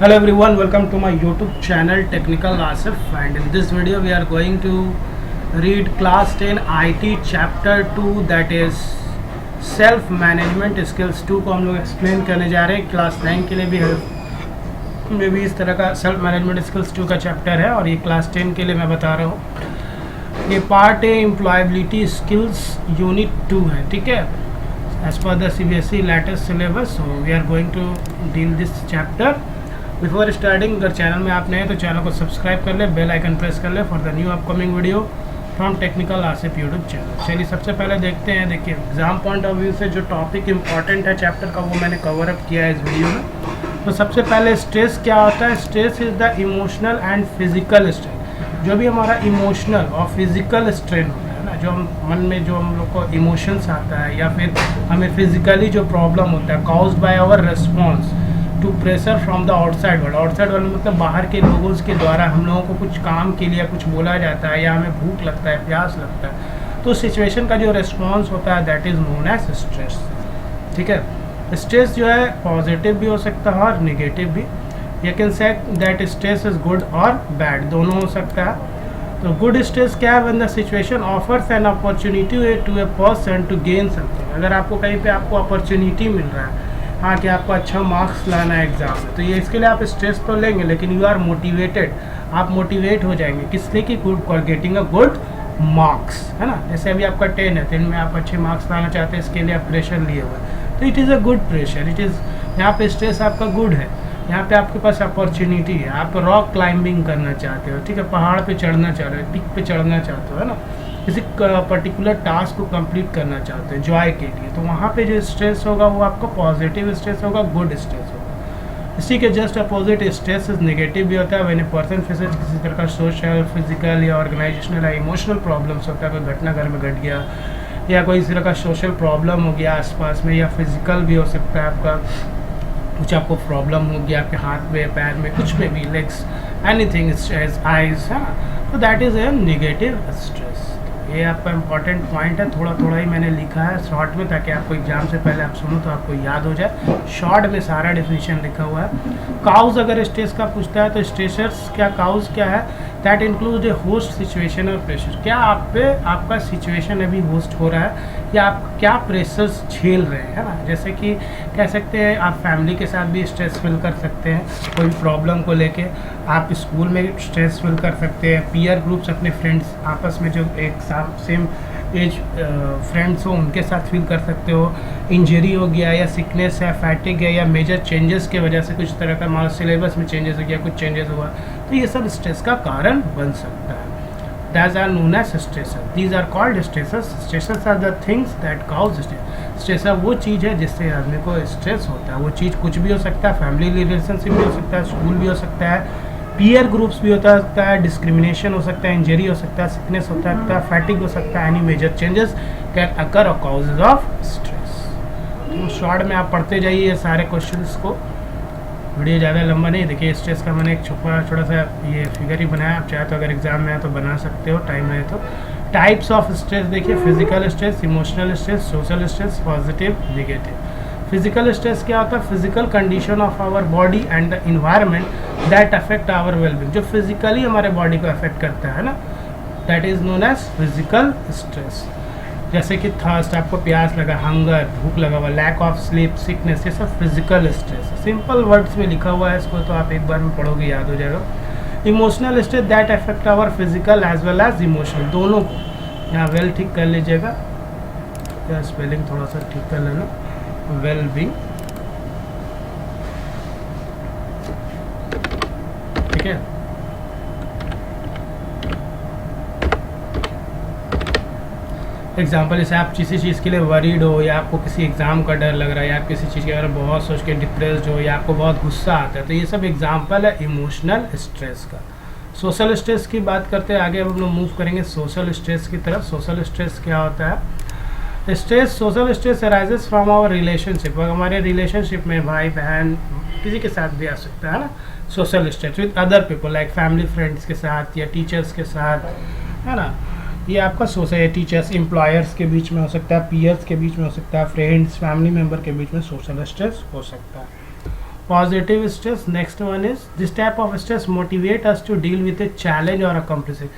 Hello everyone, welcome to my YouTube channel Technical Asif, and in this video we are going to read class 10 IT chapter 2, that is self management skills 2 को हम लोग explain करने जा रहे हैं। Class 9 के लिए भी हेल्प में भी इस तरह का सेल्फ मैनेजमेंट स्किल्स 2 का चैप्टर है, और ये क्लास 10 के लिए मैं बता रहा हूँ। ये part A employability skills unit 2 है, ठीक है, as per the CBSE latest syllabus. So we are going to deal this chapter. Before starting, अगर चैनल में आप नए हैं तो चैनल को सब्सक्राइब कर ले, बेल आइकन प्रेस कर ले for the new upcoming video from technical Asif YouTube channel. चलिए सबसे पहले देखते हैं। देखिए, एग्जाम पॉइंट ऑफ व्यू से जो टॉपिक इंपॉर्टेंट है चैप्टर का वो मैंने कवर अप किया है इस वीडियो में। तो सबसे पहले स्ट्रेस क्या होता है। Stress is the emotional and physical strain. जो भी हमारा इमोशनल और फिजिकल स्ट्रेन होता है ना, जो हम मन में जो हम लोग को इमोशंस आता है या फिर हमें फिजिकली जो प्रॉब्लम होता है caused by our response to pressure from the outside world. Outside world मतलब बाहर के लोगों के द्वारा हम लोगों को कुछ काम के लिए कुछ बोला जाता है या हमें भूख लगता है, प्यास लगता है, तो सिचुएशन का जो रिस्पॉन्स होता है that is known as stress. ठीक है, स्ट्रेस जो है पॉजिटिव भी हो सकता है और निगेटिव भी। You can say that stress is good और बैड, दोनों हो सकता है। तो गुड स्ट्रेस क्या है, when the situation offers an opportunity to a person to gain something. अगर आपको कहीं पे आपको अपॉर्चुनिटी मिल रहा है, हाँ, कि आपको अच्छा मार्क्स लाना है एग्ज़ाम में, तो ये इसके लिए आप स्ट्रेस तो लेंगे, लेकिन यू आर मोटिवेटेड, आप मोटिवेट हो जाएंगे किस लिए कि good for getting a good marks, है ना। जैसे अभी आपका 10 है, 10 में आप अच्छे मार्क्स लाना चाहते हैं, इसके लिए आप प्रेशर लिए हुए हैं, तो it is a good pressure. It is यहाँ पे स्ट्रेस आपका गुड है। यहाँ पे आपके पास अपॉर्चुनिटी है, आप रॉक क्लाइंबिंग करना चाहते हो, ठीक है, पहाड़ पे चढ़ना चाह रहे हो, पिक पे चढ़ना चाहते हो, है ना, किसी पर्टिकुलर टास्क को कंप्लीट करना चाहते हैं जॉय के लिए, तो वहाँ पे जो स्ट्रेस होगा वो आपका पॉजिटिव स्ट्रेस होगा, गुड स्ट्रेस होगा। इसी के जस्ट अपोजिट स्ट्रेस नेगेटिव भी होता है। व्हेन ए पर्सन फेसेस किसी तरह का सोशल, फिजिकल या ऑर्गेनाइजेशनल या इमोशनल प्रॉब्लम्स होता है, कोई घटना घर में घट गया या कोई इस तरह का सोशल प्रॉब्लम हो गया आसपास में, या फिजिकल भी हो सकता है, आपका कुछ आपको प्रॉब्लम हो गया आपके हाथ में, पैर में, कुछ में भी, लेग्स, एनीथिंग, आइज, है ना, तो that is a negative stress. ये आपका इंपॉर्टेंट पॉइंट है, थोड़ा थोड़ा ही मैंने लिखा है शॉर्ट में, ताकि आपको एग्जाम से पहले आप सुनो तो आपको याद हो जाए। शॉर्ट में सारा डेफिनेशन लिखा हुआ है। काउज अगर स्ट्रेस का पूछता है तो स्ट्रेसर्स क्या, काउज क्या है, that include A host situation और प्रेशर। क्या आप पे आपका सिचुएशन अभी होस्ट हो रहा है या आप क्या प्रेशर्स झेल रहे हैं, है ना। जैसे कि कह सकते हैं आप फैमिली के साथ भी स्ट्रेस फील कर सकते हैं कोई प्रॉब्लम को लेके, आप स्कूल में भी स्ट्रेस फील कर सकते हैं, पीयर ग्रुप्स अपने फ्रेंड्स आपस में जो एक सेम एज फ्रेंड्स हो उनके साथ फील कर सकते हो। इंजरी हो गया या सिकनेस है, फैटिक है, या मेजर चेंजेस के वजह से कुछ तरह का हमारा सिलेबस में चेंजेस हो गया, कुछ चेंजेस हुआ, तो ये सब स्ट्रेस का कारण बन सकता है। These are known as stressors. These are called stressors. Stressors are the things that cause stress. Stressor वो चीज़ है जिससे आदमी को स्ट्रेस होता है। वो चीज़ कुछ भी हो सकता है, फैमिली रिलेशनशिप भी हो सकता है, स्कूल भी हो सकता है, पीयर ग्रुप्स भी होता है, डिस्क्रिमिनेशन हो सकता है, इंजरी हो सकता है, सिकनेस होता है, फैटिक हो सकता है, any major changes can occur और कॉजेज ऑफ स्ट्रेस। तो शॉर्ट में आप पढ़ते जाइए सारे क्वेश्चंस को, वीडियो ज़्यादा लंबा नहीं। देखिए, स्ट्रेस का मैंने एक छोटा सा ये फिगर ही बनाया, आप चाहे तो अगर एग्जाम में आए तो बना सकते हो, टाइम है तो। टाइप्स ऑफ स्ट्रेस देखिए, physical stress, emotional stress, social stress, positive, negative. Physical stress क्या होता है, physical condition of our body and the environment that affect our wellbeing. जो फिजिकली हमारे बॉडी को अफेक्ट करता है ना, that is known as physical stress. जैसे कि थर्स्ट, आपको प्यास लगा, हंगर, भूख लगा हुआ, लैक ऑफ स्लीप, सिकनेस, ये सब फिजिकल स्ट्रेस। सिंपल वर्ड्स में लिखा हुआ है, इसको तो आप एक बार में पढ़ोगे याद हो जाएगा। Emotional stress that affect our physical as well as emotional, दोनों को यहाँ वेल ठीक कर लीजिएगा, या स्पेलिंग थोड़ा सा ठीक कर लेना, वेल बीइंग, ठीक है। एग्जाम्पल, जैसे आप किसी चीज़ के लिए वरीड हो, या आपको किसी एग्ज़ाम का डर लग रहा है, या आप किसी चीज़ के बारे में बहुत सोच के डिप्रेस्ड हो, या आपको बहुत गुस्सा आता है, तो ये सब एग्जाम्पल है इमोशनल स्ट्रेस का। सोशल स्ट्रेस की बात करते हैं आगे, अब हम लोग मूव करेंगे सोशल स्ट्रेस की तरफ। सोशल स्ट्रेस क्या होता है, stress, social stress arises from our relationship. हमारे रिलेशनशिप में भाई बहन किसी के साथ भी आ सकता है ना social stress, with other people like family, friends के साथ या टीचर्स के साथ, है ना। ये आपका सोशल, टीचर्स, एम्प्लॉयर्स के बीच में हो सकता है, पीयर्स के बीच में हो सकता है, फ्रेंड्स, फैमिली मेम्बर के बीच में सोशल स्ट्रेस हो सकता है। Positive stress, next one is this type of stress motivate us to deal with a challenge or accomplish it.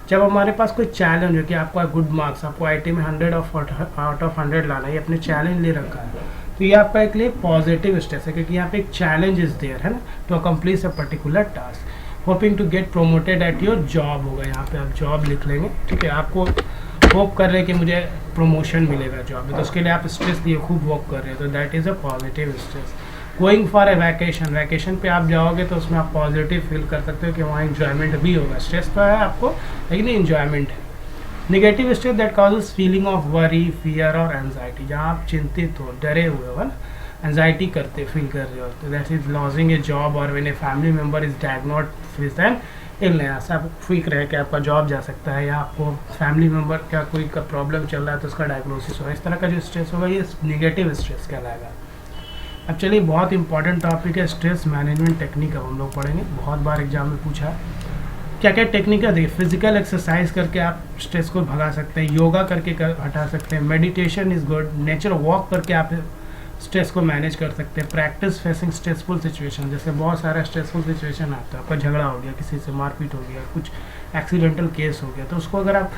जब हमारे पास कोई चैलेंज हो कि आपको गुड मार्क्स, आपको आईटी में 100 आउट ऑफ 100 लाना है, ये अपने चैलेंज ले रखा है, तो ये आपका एक लिए पॉजिटिव स्ट्रेस है, क्योंकि यहाँ पे एक चैलेंज इज देयर है ना, to accomplish a particular task. Hoping to get promoted at your job होगा, यहाँ पे आप जॉब लिख लेंगे, ठीक है. आपको होप कर रहे हैं कि मुझे प्रमोशन मिलेगा जॉब में, तो उसके लिए आप स्ट्रेस लिए खूब वर्क कर रहे हैं, तो that is a positive stress. Going for a vacation, vacation पे आप जाओगे तो उसमें आप पॉजिटिव फील कर सकते हो कि वहाँ इंजॉयमेंट भी होगा. स्ट्रेस तो है आपको, लेकिन इंजॉयमेंट है. Negative stress that causes feeling of worry, fear और एंजाइटी, जहाँ आप चिंतित हो, डरे हुए हो ना, एंजाइटी करते फील कर रहे हो, तो that is losing a job और when a family member is diagnosed with an illness. आप फिक्र है कि आपका जॉब जा सकता है, या आपको फैमिली मेम्बर का कोई का प्रॉब्लम चल रहा है तो उसका डायग्नोसिस होगा. इस तरह का जो स्ट्रेस होगा ये नेगेटिव स्ट्रेस कहलाएगा. अब चलिए, बहुत इंपॉर्टेंट टॉपिक है स्ट्रेस मैनेजमेंट टेक्निक. अब हम लोग पढ़ेंगे, बहुत बार एग्जाम में पूछा है. क्या क्या टेक्निक है? देखिए, फिजिकल एक्सरसाइज करके आप स्ट्रेस को भगा सकते हैं, योगा करके हटा सकते हैं, meditation is good, nature walk करके आप स्ट्रेस को मैनेज कर सकते हैं. प्रैक्टिस फेसिंग स्ट्रेसफुल सिचुएशन, जैसे बहुत सारा स्ट्रेसफुल सिचुएशन आता है, आपका झगड़ा हो गया, किसी से मारपीट हो गया, कुछ एक्सीडेंटल केस हो गया, तो उसको अगर आप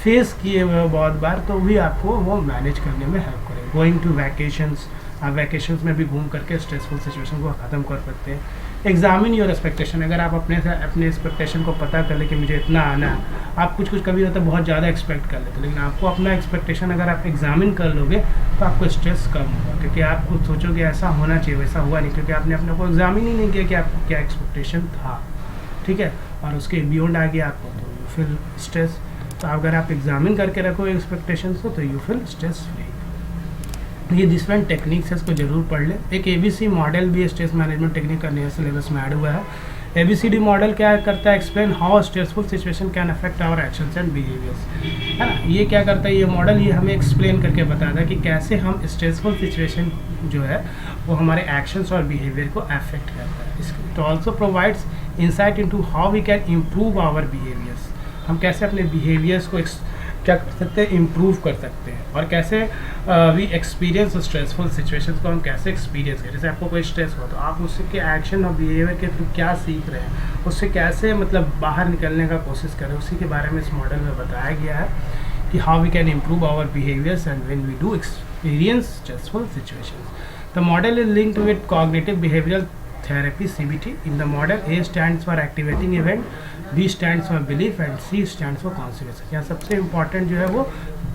फेस किए हुए हो बहुत बार, तो भी आपको वो मैनेज करने में हेल्प करेगा. गोइंग टू वैकेशंस, आप वैकेशंस में भी घूम करके स्ट्रेसफुल सिचुएशन को ख़त्म कर सकते हैं. एग्जामिन योर एक्सपेक्टेशन, अगर आप अपने एक्सपेक्टेशन को पता कर ले कि मुझे इतना आना है, आप कुछ कभी होता है बहुत ज़्यादा एक्सपेक्ट कर लेते, लेकिन आपको अपना एक्सपेक्टेशन अगर आप एग्जामिन कर लोगे तो आपको स्ट्रेस कम होगा, क्योंकि आप खुद सोचोगे ऐसा होना चाहिए, वैसा हुआ नहीं, क्योंकि आपने अपने को एग्जामिन ही नहीं किया कि आपको क्या एक्सपेक्टेशन था, ठीक है, और उसके बियॉन्ड आ गया आपको, तो यू फील स्ट्रेस. तो अगर आप एग्जामिन करके रखो एक्सपेक्टेशन को, तो यू फील स्ट्रेस फ्री. ये डिफरेंट टेक्निक्स है, इसको जरूर पढ़ लें. एक ABC मॉडल भी स्ट्रेस मैनेजमेंट टेक्निक का नया सिलेबस में ऐड हुआ है. ABCD मॉडल क्या करता है? Explain how stressful situation can affect our actions and behaviours, है ना. ये क्या करता है ये मॉडल? ये हमें एक्सप्लेन करके बताता है कि कैसे हम स्ट्रेसफुल सिचुएशन जो है वो हमारे एक्शंस और बिहेवियर को अफेक्ट करता है. It also provides insight into how we can improve our behaviours, हम कैसे अपने बिहेवियर्स को क्या कर सकते हैं, इम्प्रूव कर सकते हैं, और कैसे वी एक्सपीरियंस स्ट्रेसफुल सिचुएशंस को हम कैसे एक्सपीरियंस करें. जैसे आपको कोई स्ट्रेस हो तो आप उससे के एक्शन और बिहेवियर के थ्रू क्या सीख रहे हैं, उससे कैसे मतलब बाहर निकलने का कोशिश करें, उसी के बारे में इस मॉडल में बताया गया है कि how we can improve our behaviours and when we do experience stressful situations. The model is linked with cognitive behavioural therapy CBT. In the model, A stands for activating event, B stands for belief and C stands for consequences. यहाँ सबसे important जो है वो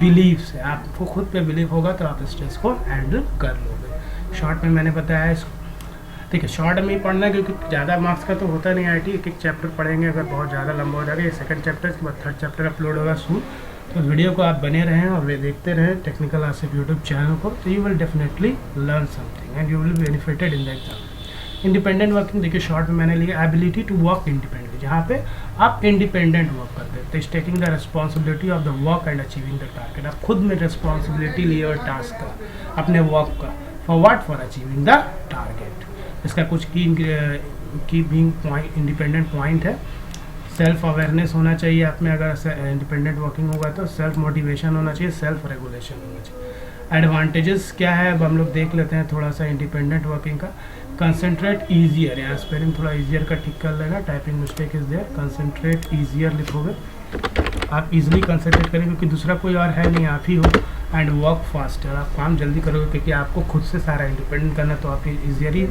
beliefs है. आपको खुद पे believe होगा तो आप स्ट्रेस को हैंडल कर लोगे. शॉर्ट में मैंने बताया इसको, ठीक है. शॉर्ट में ही पढ़ना है क्योंकि ज़्यादा मार्क्स का तो होता नहीं IT. एक एक चैप्टर पढ़ेंगे, अगर बहुत ज़्यादा लंबा हो जाएगा. ये सेकंड चैप्टर, इसके बाद थर्ड चैप्टर अपलोड होगा सून. तो वीडियो को आप बने रहें और वे देखते रहें टेक्निकल आसिफ यूट्यूब चैनल को, तो you will definitely learn something and you will benefited in the exam. Independent working, देखिए शॉर्ट में मैंने लिया एबिलिटी टू वर्क इंडिपेंडेंटली, जहाँ पे आप इंडिपेंडेंट वर्क करते हैं. तो is taking the responsibility of the work and achieving the target, आप खुद में रिस्पॉन्सिबिलिटी लिए और टास्क का, अपने वर्क का, for what, for achieving the target. इसका कुछ की बीइंग पॉइंट, इंडिपेंडेंट पॉइंट है. सेल्फ अवेयरनेस होना चाहिए आप में, अगर इंडिपेंडेंट वर्किंग होगा तो सेल्फ मोटिवेशन होना चाहिए, सेल्फ रेगुलेशन होना चाहिए. एडवांटेजेस क्या है अब हम लोग देख लेते हैं थोड़ा सा इंडिपेंडेंट वर्किंग का. कंसंट्रेट ईजियर, यहाँ स्पेलिंग थोड़ा ईजियर का टिक कर लेना, typing mistake is there. Concentrate easier लिखोगे, आप इजीली कंसंट्रेट करेंगे क्योंकि दूसरा कोई और है नहीं, आप ही हो. एंड वर्क फास्टर, आप काम जल्दी करोगे क्योंकि आपको खुद से सारा इंडिपेंडेंट करना, तो आप ईजियरली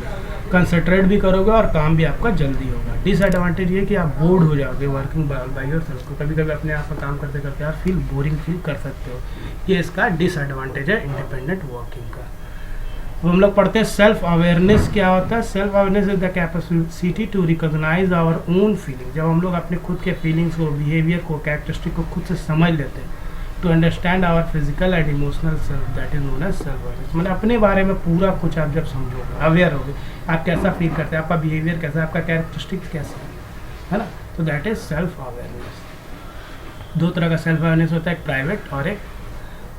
कंसंट्रेट भी करोगे और काम भी आपका जल्दी होगा. डिसएडवांटेज ये कि आप बोर्ड हो जाओगे वर्किंग बाय योरसेल्फ. को कभी कभी अपने आप का काम करते करते आप बोरिंग फील कर सकते हो. ये इसका डिसएडवांटेज है इंडिपेंडेंट वर्किंग का. तो हम लोग पढ़ते हैं सेल्फ अवेयरनेस क्या होता है. Self awareness is the capacity to recognise our own feeling. जब हम लोग अपने खुद के फीलिंग्स को, बिहेवियर को, कैरेक्टरिस्टिक को खुद से समझ लेते हैं, to understand our physical and emotional self, that is known as self awareness. मतलब अपने बारे में पूरा कुछ आप जब समझोगे, अवेयर होगे, आप कैसा फील करते हैं, आपका बिहेवियर कैसा है, आपका कैरेक्टरिस्टिक कैसा है ना, तो दैट इज सेल्फ अवेयरनेस. दो तरह का सेल्फ अवेयरनेस होता है, एक प्राइवेट और एक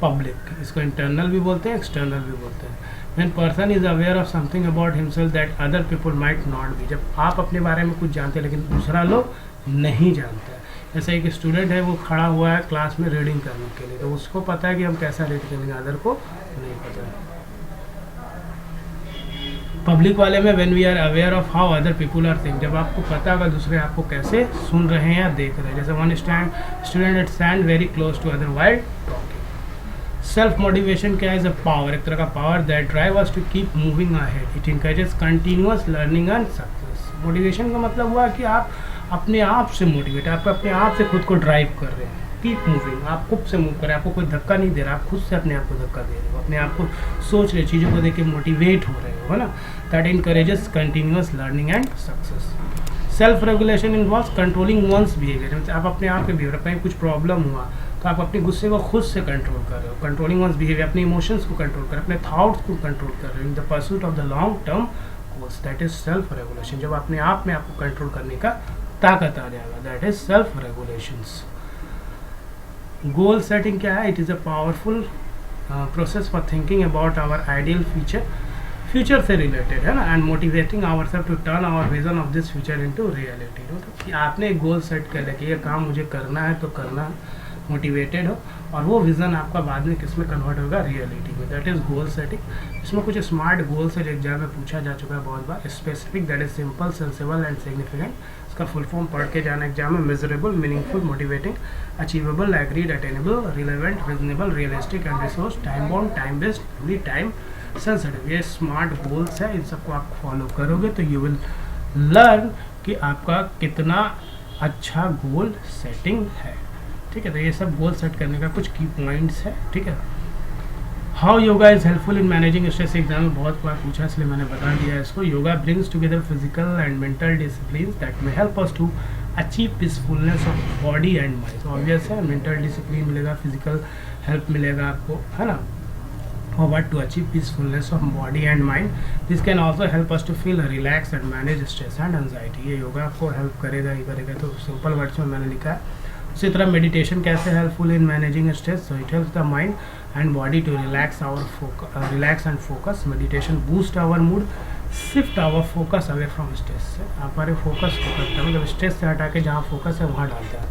पब्लिक. इसको इंटरनल भी बोलते हैं, एक्सटर्नल भी बोलते हैं. When person is aware of something about himself that other people might not be, जब आप अपने बारे में कुछ जानते हैं लेकिन दूसरा लोग नहीं जानता है. जैसे एक स्टूडेंट है, वो खड़ा हुआ है क्लास में रीडिंग करने के लिए, तो उसको पता है कि हम कैसा रीड करेंगे, अदर को नहीं पता है. पब्लिक वाले में when we are aware of how other people are think, जब आपको पता होगा दूसरे आपको कैसे सुन रहे हैं या देख रहे हैं। जैसे one student at stand very close to other while talking. Self motivation क्या है? इज अ पावर, एक तरह का power that drive us to keep moving ahead. It encourages continuous learning and success. Motivation का मतलब हुआ कि आप अपने आप से मोटिवेट, आप अपने आप से खुद को ड्राइव कर रहे हैं। कीप मूविंग, आप खुद से मूव करें, आपको कोई धक्का नहीं दे रहा, आप खुद से अपने आप को धक्का दे रहे हो, अपने आप को सोच रहे, चीज़ों को देख के मोटिवेट हो रहे हो, है ना। That encourages continuous learning and success. Self regulation involves controlling one's behaviour. आप अपने आप के बिहेवियर, कहीं कुछ प्रॉब्लम हुआ तो आप अपने गुस्से को खुद से कंट्रोल कर रहे हो। कंट्रोलिंग वंस बिहेवियर, अपने इमोशंस को कंट्रोल कर, अपने थॉट्स को कंट्रोल कर रहे हो in the pursuit of the long term goals. That is self regulation. जब अपने आप में आपको कंट्रोल करने का ताकत आ जाएगा, that is self regulations. Goal setting क्या है? It is a powerful process for thinking about our ideal future से रिलेटेड, है ना, and motivating our self to turn our vision of this future into reality. मतलब कि आपने एक गोल सेट कर लिया कि ये काम मुझे करना है तो करना, मोटिवेटेड हो, और वो विज़न आपका बाद में किस में कन्वर्ट होगा? रियलिटी में। That is goal setting. इसमें कुछ स्मार्ट गोल्स है एग्जाम में पूछा जा चुका है बहुत बार। Specific, that is simple, sensible and significant. इसका फुल फॉर्म पढ़ के जाना एग्जाम में। Measurable, meaningful, motivating, achievable, agreed, attainable, relevant, reasonable, realistic and resource, time bound, time based, only time sensitive. ये स्मार्ट गोल्स है, इन सबको आप फॉलो करोगे तो यू विल लर्न कि आपका कितना अच्छा गोल सेटिंग है। ठीक है, तो ये सब गोल सेट करने का कुछ की पॉइंट्स है। ठीक है, how yoga is helpful in managing stress, exam में बहुत बार पूछा इसलिए मैंने बता दिया इसको। Yoga brings together physical and mental discipline that may help us to achieve peacefulness of body and mind. Obvious है, मेंटल डिसिप्लिन मिलेगा, फिजिकल हेल्प मिलेगा आपको, है ना, or what to achieve peacefulness of body and mind. This can also help us to feel relaxed and manage stress and anxiety. ये योगा आपको help करेगा ही करेगा, तो सिंपल वर्ड्स में मैंने लिखा है। उसी तरह मेडिटेशन कैसे helpful in managing stress? So it helps the mind and body to relax and focus. Meditation boost our mood, shift our focus away from stress. हमारे फोकस को करता है, मतलब स्ट्रेस से हटा के जहाँ फोकस है वहाँ डालता है,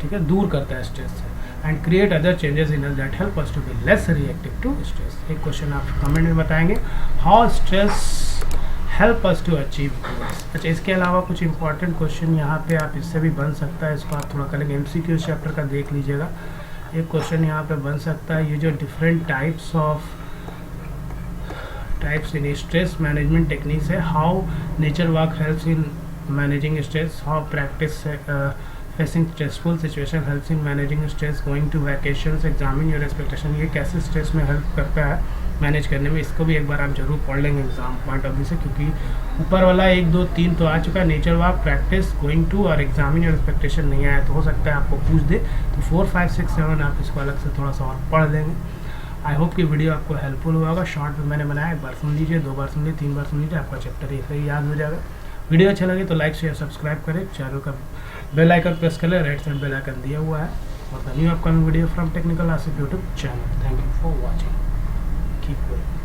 ठीक है, दूर करता है स्ट्रेस से। And create other changes in us that help us to be less reactive to stress. एक क्वेश्चन आप कमेंट में बताएंगे, how stress help us to achieve goals. अच्छा, इसके अलावा कुछ इंपॉर्टेंट क्वेश्चन यहाँ पे आप इससे भी बन सकता है, इसको आप थोड़ा करेंगे। एमसीक्यू चैप्टर का देख लीजिएगा, एक क्वेश्चन यहाँ पे बन सकता है, ये जो different types in stress management techniques है। How nature work helps in managing stress, how practice facing stressful situation helps in managing stress, going to vacations, examine your expectation. ये कैसे स्ट्रेस में हेल्प करता है मैनेज करने में, इसको भी एक बार आप जरूर पढ़ लेंगे एग्जाम पॉइंट ऑफ व्यू से, क्योंकि ऊपर वाला 1 2 3 तो आ चुका है, nature work, practice, going to और एग्जामिन योर एक्सपेक्टेशन नहीं आया तो हो सकता है आपको पूछ दे, तो 4 5 6 7 आप इसको अलग से थोड़ा सा और पढ़ लेंगे। आई होप कि वीडियो आपको हेल्पफुल हुआ होगा। शॉर्ट में मैंने बनाया, एक बार सुन लीजिए, 2 बार सुन लीजिए, 3 बार सुन लीजिए, आपका चैप्टर एक ही याद हो जाएगा। वीडियो अच्छा लगे तो लाइक शेयर सब्सक्राइब करें, चैनल का बेल आइकन प्रेस कर ले, राइट साइड बेल आइकन दिया हुआ है। और the new upcoming video from technical Asif YouTube channel. Thank you for watching, keep going.